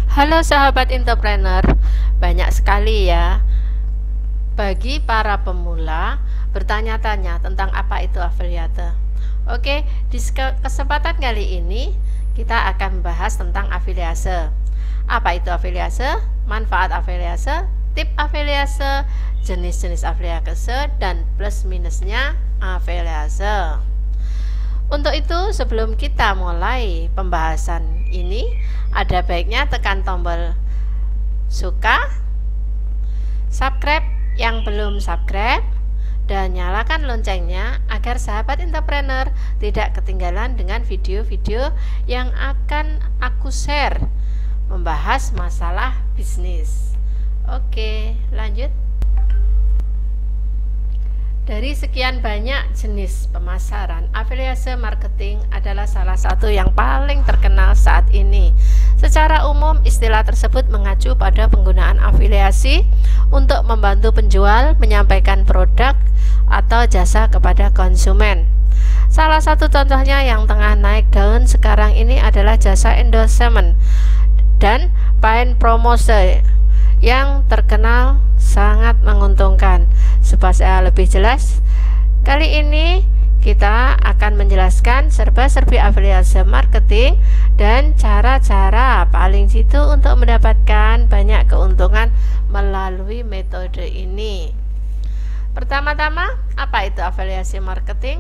Halo sahabat entrepreneur, banyak sekali ya bagi para pemula bertanya-tanya tentang apa itu afiliate. Oke, di kesempatan kali ini kita akan membahas tentang afiliase. Apa itu afiliase? Manfaat afiliase, tip afiliase, jenis-jenis afiliase, dan plus minusnya afiliase. Untuk itu, sebelum kita mulai pembahasan ini, ada baiknya tekan tombol suka, subscribe yang belum subscribe, dan nyalakan loncengnya agar sahabat entrepreneur tidak ketinggalan dengan video-video yang akan aku share membahas masalah bisnis. Oke, lanjut. Dari sekian banyak jenis pemasaran, afiliase marketing adalah salah satu yang paling terkenal saat ini. Secara umum, istilah tersebut mengacu pada penggunaan afiliasi untuk membantu penjual menyampaikan produk atau jasa kepada konsumen. Salah satu contohnya yang tengah naik daun sekarang ini adalah jasa endorsement dan paid promotion yang terkenal sangat menguntungkan. Supaya lebih jelas, kali ini kita akan menjelaskan serba-serbi afiliase marketing dan cara-cara paling jitu untuk mendapatkan banyak keuntungan melalui metode ini. Pertama-tama, apa itu afiliase marketing?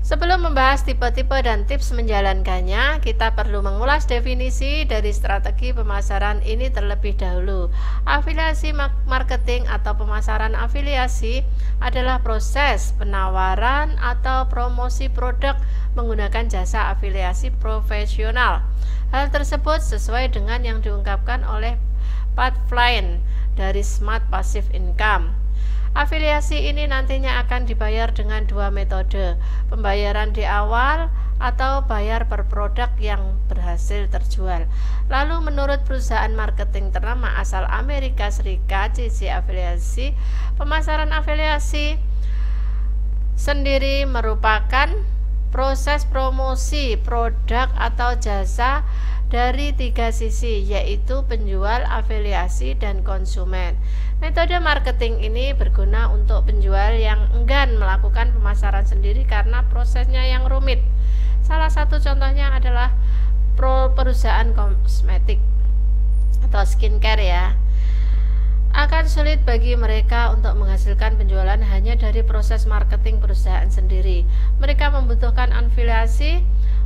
Sebelum membahas tipe-tipe dan tips menjalankannya, kita perlu mengulas definisi dari strategi pemasaran ini terlebih dahulu. Afiliasi marketing atau pemasaran afiliasi adalah proses penawaran atau promosi produk menggunakan jasa afiliasi profesional. Hal tersebut sesuai dengan yang diungkapkan oleh Pat Flynn dari Smart Passive Income. Afiliasi ini nantinya akan dibayar dengan dua metode, pembayaran di awal atau bayar per produk yang berhasil terjual. Lalu menurut perusahaan marketing ternama asal Amerika Serikat, CC Afiliasi, pemasaran afiliasi sendiri merupakan proses promosi produk atau jasa dari tiga sisi, yaitu penjual, afiliasi, dan konsumen. Metode marketing ini berguna untuk penjual yang enggan melakukan pemasaran sendiri karena prosesnya yang rumit. Salah satu contohnya adalah perusahaan kosmetik atau skincare ya. Akan sulit bagi mereka untuk menghasilkan penjualan hanya dari proses marketing perusahaan sendiri. Mereka membutuhkan afiliasi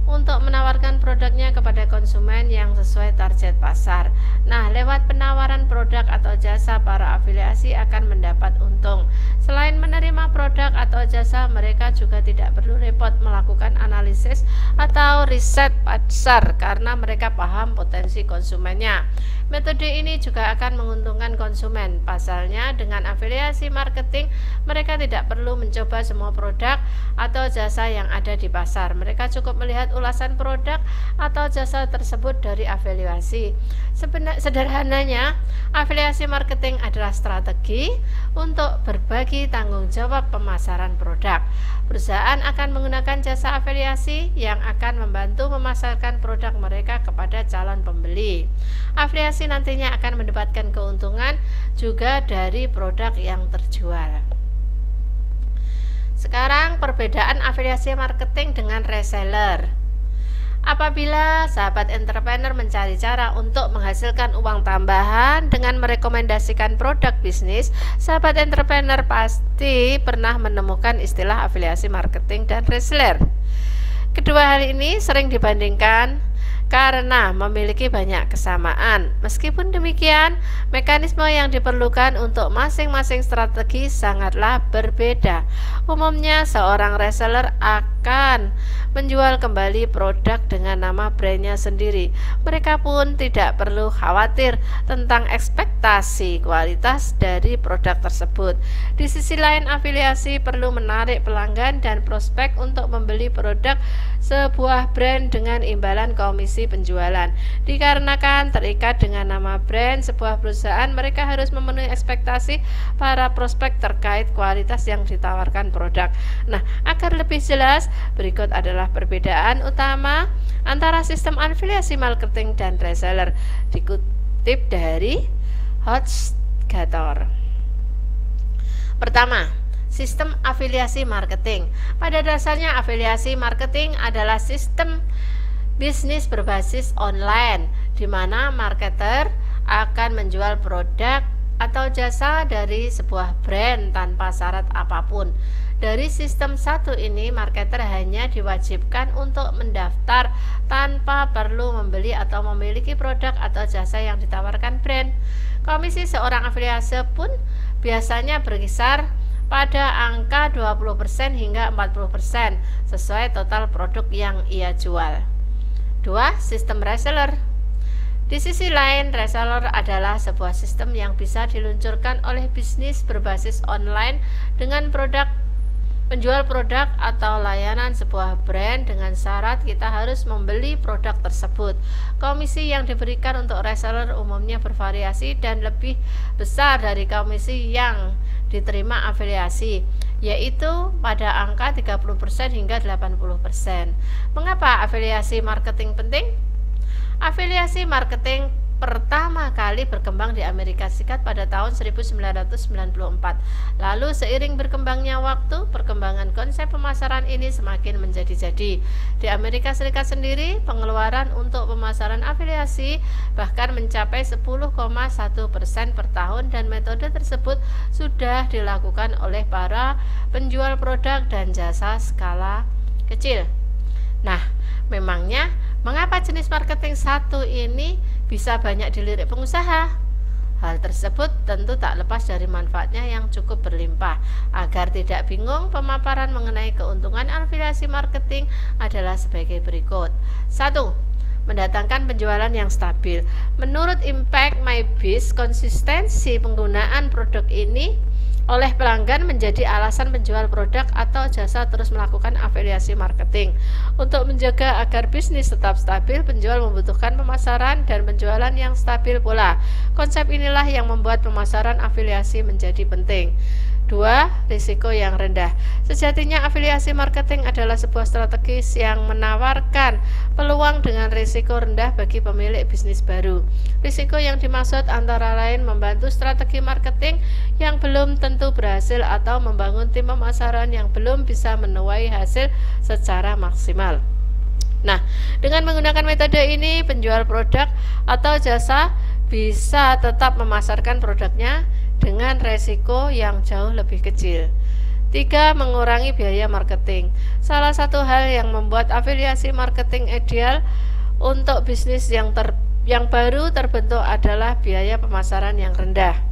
untuk menawarkan produknya kepada konsumen yang sesuai target pasar. Nah, lewat penawaran produk atau jasa, para afiliasi akan mendapat untung. Selain menerima produk atau jasa, mereka juga tidak perlu repot melakukan analisis atau riset pasar karena mereka paham potensi konsumennya. Metode ini juga akan menguntungkan konsumen. Pasalnya, dengan afiliasi marketing, mereka tidak perlu mencoba semua produk atau jasa yang ada di pasar. Mereka cukup melihat ulasan produk atau jasa tersebut dari afiliasi. Sederhananya, afiliasi marketing adalah strategi untuk berbagi tanggung jawab pemasaran produk. Perusahaan akan menggunakan jasa afiliasi yang akan membantu memasarkan produk mereka kepada calon pembeli. Afiliasi nantinya akan mendapatkan keuntungan juga dari produk yang terjual. Sekarang perbedaan afiliasi marketing dengan reseller. Apabila sahabat entrepreneur mencari cara untuk menghasilkan uang tambahan dengan merekomendasikan produk bisnis, sahabat entrepreneur pasti pernah menemukan istilah afiliasi marketing dan reseller. Kedua hal ini sering dibandingkan karena memiliki banyak kesamaan. Meskipun demikian, mekanisme yang diperlukan untuk masing-masing strategi sangatlah berbeda. Umumnya, seorang reseller akan menjual kembali produk dengan nama brandnya sendiri. Mereka pun tidak perlu khawatir tentang ekspektasi kualitas dari produk tersebut. Di sisi lain, afiliasi perlu menarik pelanggan dan prospek untuk membeli produk sebuah brand dengan imbalan komisi promosi penjualan. Dikarenakan terikat dengan nama brand sebuah perusahaan, mereka harus memenuhi ekspektasi para prospek terkait kualitas yang ditawarkan produk. Nah, agar lebih jelas, berikut adalah perbedaan utama antara sistem afiliasi marketing dan reseller. Dikutip dari HotGator. Pertama, sistem afiliasi marketing. Pada dasarnya afiliasi marketing adalah sistem bisnis berbasis online di mana marketer akan menjual produk atau jasa dari sebuah brand tanpa syarat apapun. Dari sistem satu ini, marketer hanya diwajibkan untuk mendaftar tanpa perlu membeli atau memiliki produk atau jasa yang ditawarkan brand. Komisi seorang afiliase pun biasanya berkisar pada angka 20% hingga 40% sesuai total produk yang ia jual. 2. Sistem reseller. Di sisi lain, reseller adalah sebuah sistem yang bisa diluncurkan oleh bisnis berbasis online dengan penjual produk atau layanan sebuah brand dengan syarat kita harus membeli produk tersebut. Komisi yang diberikan untuk reseller umumnya bervariasi dan lebih besar dari komisi yang diterima afiliasi, yaitu pada angka 30% hingga 80%. Mengapa afiliasi marketing penting? Afiliasi marketing pertama kali berkembang di Amerika Serikat pada tahun 1994. Lalu seiring berkembangnya waktu, perkembangan konsep pemasaran ini semakin menjadi-jadi. Di Amerika Serikat sendiri, pengeluaran untuk pemasaran afiliasi bahkan mencapai 10,1% per tahun dan metode tersebut sudah dilakukan oleh para penjual produk dan jasa skala kecil. Nah, memangnya mengapa jenis marketing satu ini bisa banyak dilirik pengusaha? Hal tersebut tentu tak lepas dari manfaatnya yang cukup berlimpah. Agar tidak bingung, pemaparan mengenai keuntungan afiliasi marketing adalah sebagai berikut. 1. Mendatangkan penjualan yang stabil. Menurut Impact My Biz, konsistensi penggunaan produk ini oleh pelanggan menjadi alasan penjual produk atau jasa terus melakukan afiliasi marketing. Untuk menjaga agar bisnis tetap stabil, penjual membutuhkan pemasaran dan penjualan yang stabil pula. Konsep inilah yang membuat pemasaran afiliasi menjadi penting. 2. Risiko yang rendah. Sejatinya afiliasi marketing adalah sebuah strategi yang menawarkan peluang dengan risiko rendah bagi pemilik bisnis baru. Risiko yang dimaksud antara lain membantu strategi marketing yang belum tentu berhasil atau membangun tim pemasaran yang belum bisa menuai hasil secara maksimal. Nah, dengan menggunakan metode ini, penjual produk atau jasa bisa tetap memasarkan produknya dengan resiko yang jauh lebih kecil. 3. Mengurangi biaya marketing. Salah satu hal yang membuat afiliasi marketing ideal untuk bisnis yang baru terbentuk adalah biaya pemasaran yang rendah.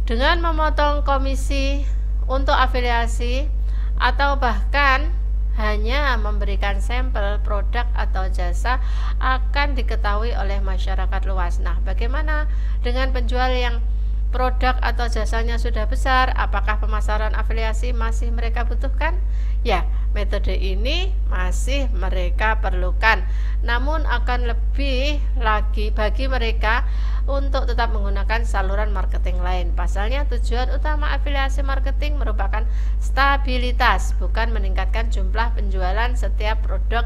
Dengan memotong komisi untuk afiliasi atau bahkan hanya memberikan sampel produk atau jasa akan diketahui oleh masyarakat luas. Nah, bagaimana dengan penjual yang produk atau jasanya sudah besar? Apakah pemasaran afiliasi masih mereka butuhkan? Ya, metode ini masih mereka perlukan. Namun akan lebih lagi bagi mereka untuk tetap menggunakan saluran marketing lain. Pasalnya, tujuan utama afiliasi marketing merupakan stabilitas, bukan meningkatkan jumlah penjualan setiap produk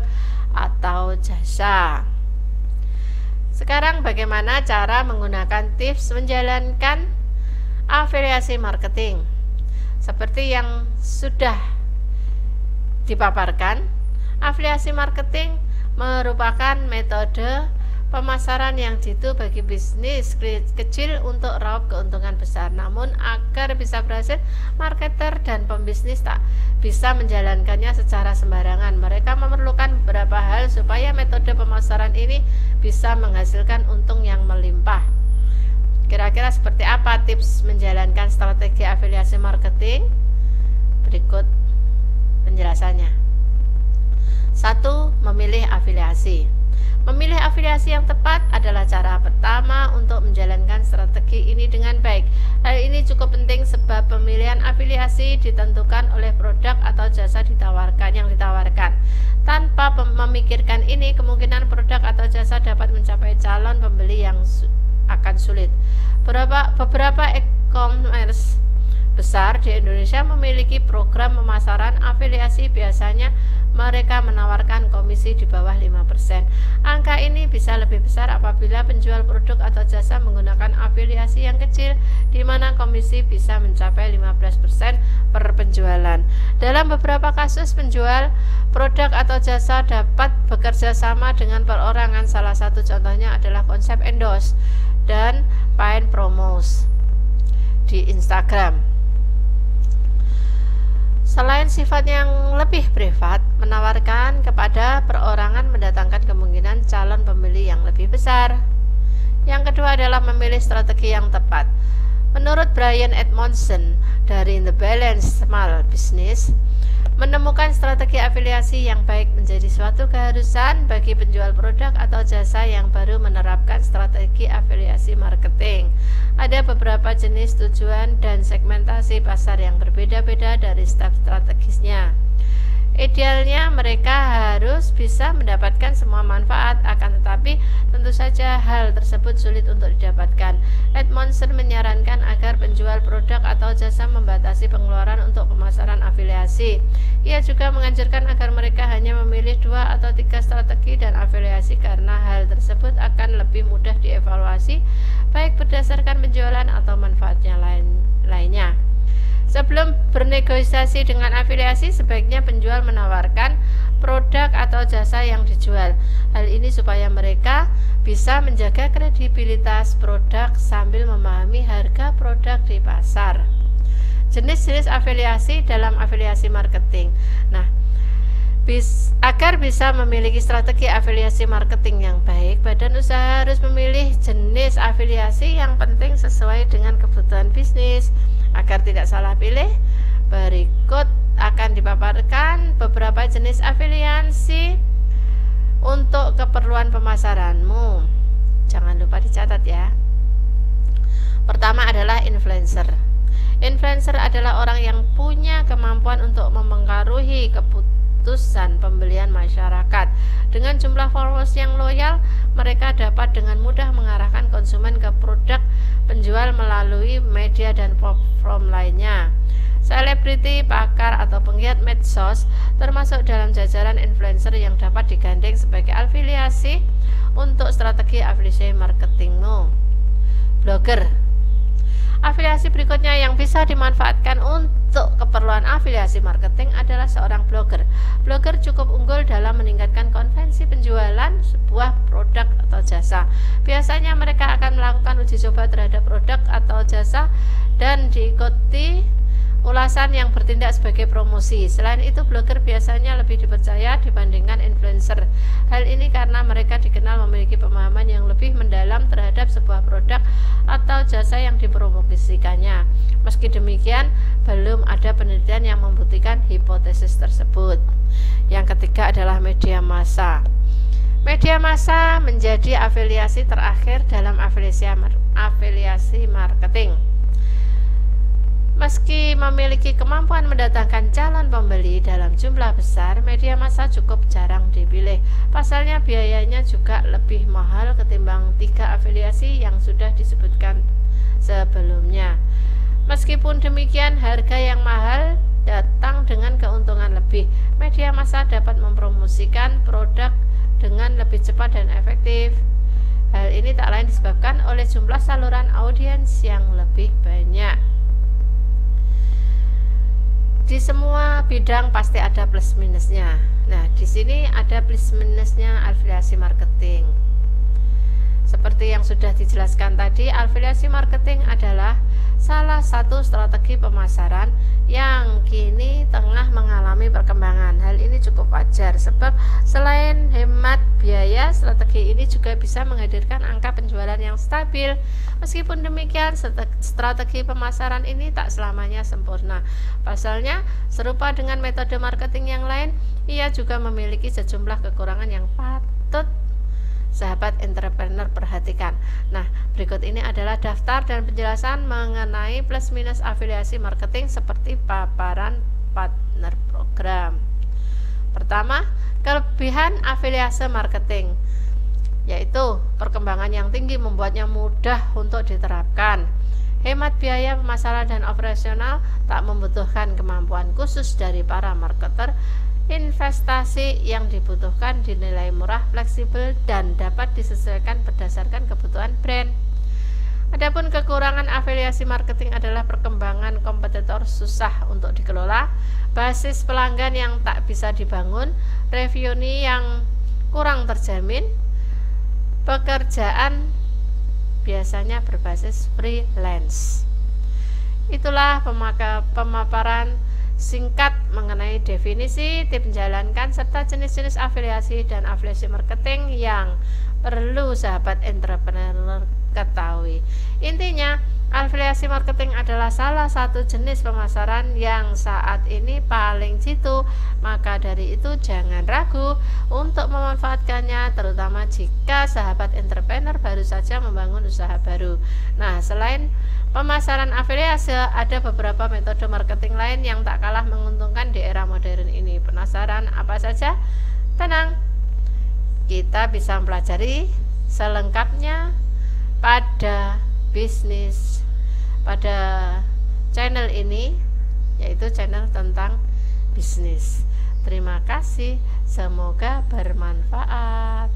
atau jasa. Sekarang bagaimana cara menggunakan tips menjalankan afiliasi marketing? Seperti yang sudah dipaparkan, afiliasi marketing merupakan metode pemasaran yang jitu bagi bisnis kecil untuk raup keuntungan besar. Namun agar bisa berhasil, marketer dan pembisnis tak bisa menjalankannya secara sembarangan. Mereka memerlukan beberapa hal supaya metode pemasaran ini bisa menghasilkan untung yang melimpah. Kira-kira seperti apa tips menjalankan strategi afiliasi marketing? Berikut penjelasannya. 1. Memilih afiliasi. Memilih afiliasi yang tepat adalah cara pertama untuk menjalankan strategi ini dengan baik. Hal ini cukup penting sebab pemilihan afiliasi ditentukan oleh produk atau jasa yang ditawarkan. Tanpa memikirkan ini, kemungkinan produk atau jasa dapat mencapai calon pembeli yang akan sulit. Beberapa e-commerce besar di Indonesia memiliki program pemasaran afiliasi. Biasanya mereka menawarkan komisi di bawah 5%. Angka ini bisa lebih besar apabila penjual produk atau jasa menggunakan afiliasi yang kecil, di mana komisi bisa mencapai 15% per penjualan. Dalam beberapa kasus, penjual produk atau jasa dapat bekerja sama dengan perorangan. Salah satu contohnya adalah konsep endorse dan paid promos di Instagram. Selain sifat yang lebih privat, menawarkan kepada perorangan mendatangkan kemungkinan calon pembeli yang lebih besar. Yang kedua adalah memilih strategi yang tepat. Menurut Brian Edmondson dari The Balance Small Business, menemukan strategi afiliasi yang baik menjadi suatu keharusan bagi penjual produk atau jasa yang baru menerapkan strategi afiliasi marketing. Ada beberapa jenis tujuan dan segmentasi pasar yang berbeda-beda dari setiap strategisnya. Idealnya mereka harus bisa mendapatkan semua manfaat, akan tetapi tentu saja hal tersebut sulit untuk didapatkan. Edmondson menyarankan agar penjual produk atau jasa membatasi pengeluaran untuk pemasaran afiliasi. Ia juga menganjurkan agar mereka hanya memilih 2 atau 3 strategi dan afiliasi karena hal tersebut akan lebih mudah dievaluasi baik berdasarkan penjualan atau manfaatnya lainnya. Sebelum bernegosiasi dengan afiliasi, sebaiknya penjual menawarkan produk atau jasa yang dijual. Hal ini supaya mereka bisa menjaga kredibilitas produk sambil memahami harga produk di pasar. Jenis-jenis afiliasi dalam afiliasi marketing. Nah, agar bisa memiliki strategi afiliasi marketing yang baik, badan usaha harus memilih jenis afiliasi yang penting sesuai dengan kebutuhan bisnis. Agar tidak salah pilih, berikut akan dipaparkan beberapa jenis afiliasi untuk keperluan pemasaranmu. Jangan lupa dicatat ya. Pertama adalah influencer. Influencer adalah orang yang punya kemampuan untuk memengaruhi keputusan pembelian masyarakat. Dengan jumlah followers yang loyal, mereka dapat dengan mudah mengarahkan konsumen ke produk penjual melalui media dan platform lainnya. Selebriti, pakar, atau penggiat medsos termasuk dalam jajaran influencer yang dapat digandeng sebagai afiliasi untuk strategi afiliasi marketingmu. Blogger. Afiliasi berikutnya yang bisa dimanfaatkan untuk keperluan afiliasi marketing adalah seorang blogger. Blogger cukup unggul dalam meningkatkan konvensi penjualan sebuah produk atau jasa. Biasanya mereka akan melakukan uji coba terhadap produk atau jasa dan diikuti ulasan yang bertindak sebagai promosi. Selain itu, blogger biasanya lebih dipercaya dibandingkan influencer. Hal ini karena mereka dikenal memiliki pemahaman yang lebih mendalam terhadap sebuah produk atau jasa yang dipromosikannya. Meski demikian, belum ada penelitian yang membuktikan hipotesis tersebut. Yang ketiga adalah media massa. Media massa menjadi afiliasi terakhir dalam afiliasi marketing. Meski memiliki kemampuan mendatangkan calon pembeli dalam jumlah besar, media massa cukup jarang dipilih. Pasalnya biayanya juga lebih mahal ketimbang 3 afiliasi yang sudah disebutkan sebelumnya. Meskipun demikian, harga yang mahal datang dengan keuntungan lebih. Media massa dapat mempromosikan produk dengan lebih cepat dan efektif. Hal ini tak lain disebabkan oleh jumlah saluran audiens yang lebih banyak. Di semua bidang pasti ada plus minusnya. Nah, di sini ada plus minusnya afiliasi marketing. Seperti yang sudah dijelaskan tadi, afiliasi marketing adalah salah satu strategi pemasaran yang kini tengah mengalami perkembangan. Hal ini cukup wajar sebab selain hemat biaya, strategi ini juga bisa menghadirkan angka penjualan yang stabil. Meskipun demikian, strategi pemasaran ini tak selamanya sempurna. Pasalnya, serupa dengan metode marketing yang lain, ia juga memiliki sejumlah kekurangan yang patut sahabat entrepreneur perhatikan. Nah, berikut ini adalah daftar dan penjelasan mengenai plus minus afiliasi marketing seperti paparan partner program. Pertama, kelebihan afiliasi marketing, yaitu perkembangan yang tinggi membuatnya mudah untuk diterapkan. Hemat biaya pemasaran dan operasional, tak membutuhkan kemampuan khusus dari para marketer. Investasi yang dibutuhkan dinilai murah, fleksibel, dan dapat disesuaikan berdasarkan kebutuhan brand. Adapun kekurangan afiliasi marketing adalah perkembangan kompetitor susah untuk dikelola, basis pelanggan yang tak bisa dibangun, revenue yang kurang terjamin, pekerjaan biasanya berbasis freelance. Itulah pemaparan singkat mengenai definisi, tip menjalankan, serta jenis-jenis afiliasi dan afiliasi marketing yang perlu sahabat entrepreneur ketahui. Intinya, afiliasi marketing adalah salah satu jenis pemasaran yang saat ini paling jitu, maka dari itu jangan ragu untuk memanfaatkannya, terutama jika sahabat entrepreneur baru saja membangun usaha baru. Nah, selain pemasaran afiliasi, ada beberapa metode marketing lain yang tak kalah menguntungkan di era modern ini. Penasaran apa saja? Tenang, kita bisa mempelajari selengkapnya pada channel ini, yaitu channel tentang bisnis. Terima kasih, semoga bermanfaat.